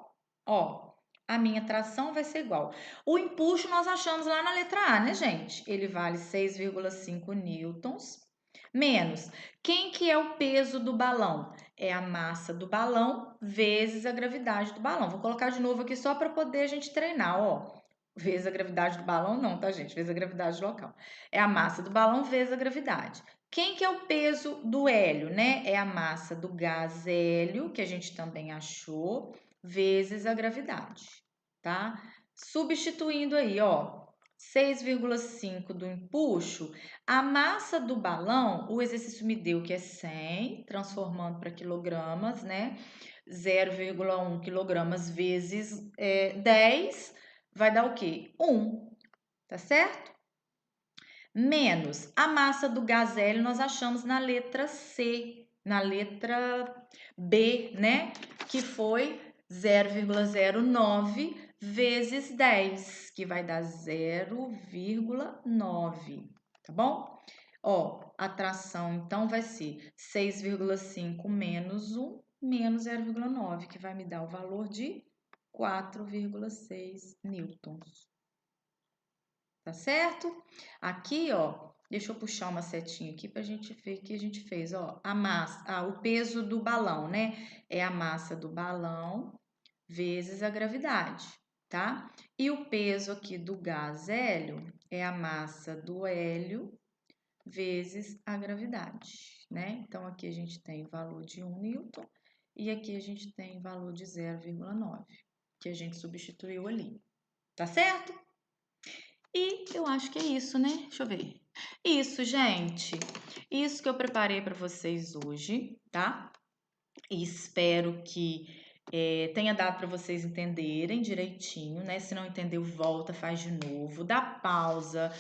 Ó, a minha tração vai ser igual. O empuxo nós achamos lá na letra A, né, gente? Ele vale 6,5 newtons. Menos, quem que é o peso do balão? É a massa do balão vezes a gravidade do balão. Vou colocar de novo aqui só para poder a gente treinar, ó. Vezes a gravidade do balão, não, tá, gente? Vezes a gravidade local. É a massa do balão vezes a gravidade. Quem que é o peso do hélio, né? É a massa do gás hélio, que a gente também achou, vezes a gravidade, tá? Substituindo aí, ó, 6,5 do empuxo, a massa do balão, o exercício me deu que é 100, transformando para quilogramas, né? 0,1 quilogramas vezes 10, vai dar o quê? 1, tá certo? Menos a massa do gás hélio nós achamos na letra C, na letra B, né? Que foi 0,09 vezes 10, que vai dar 0,9, tá bom? Ó, a tração então vai ser 6,5 menos 1 menos 0,9, que vai me dar o valor de 4,6 newtons. Tá certo? Aqui, ó, deixa eu puxar uma setinha aqui pra gente ver o que a gente fez, ó. A massa, o peso do balão, né? É a massa do balão vezes a gravidade, tá? E o peso aqui do gás hélio é a massa do hélio vezes a gravidade, né? Então, aqui a gente tem valor de 1 newton e aqui a gente tem valor de 0,9, que a gente substituiu ali. Tá certo? E eu acho que é isso, né? Deixa eu ver. Isso, gente. Isso que eu preparei para vocês hoje, tá? E espero que tenha dado para vocês entenderem direitinho, né? Se não entendeu, volta, faz de novo, dá pausa,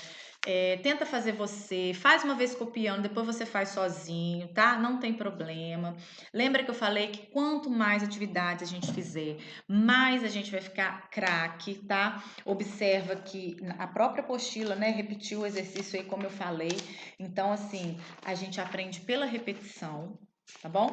tenta fazer você, faz uma vez copiando, depois você faz sozinho, tá? Não tem problema. Lembra que eu falei que quanto mais atividades a gente fizer, mais a gente vai ficar craque, tá? Observa que a própria apostila, né, repetiu o exercício aí como eu falei. Então, assim, a gente aprende pela repetição, tá bom?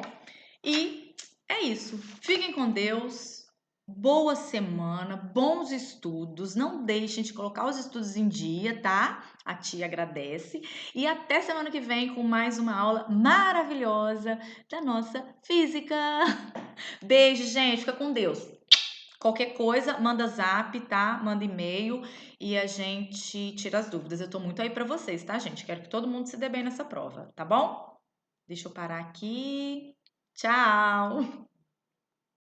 E é isso. Fiquem com Deus. Boa semana, bons estudos. Não deixem de colocar os estudos em dia, tá? A tia agradece. E até semana que vem com mais uma aula maravilhosa da nossa física. Beijo, gente. Fica com Deus. Qualquer coisa, manda zap, tá? Manda e-mail e a gente tira as dúvidas. Eu tô muito aí pra vocês, tá, gente? Quero que todo mundo se dê bem nessa prova, tá bom? Deixa eu parar aqui. Tchau!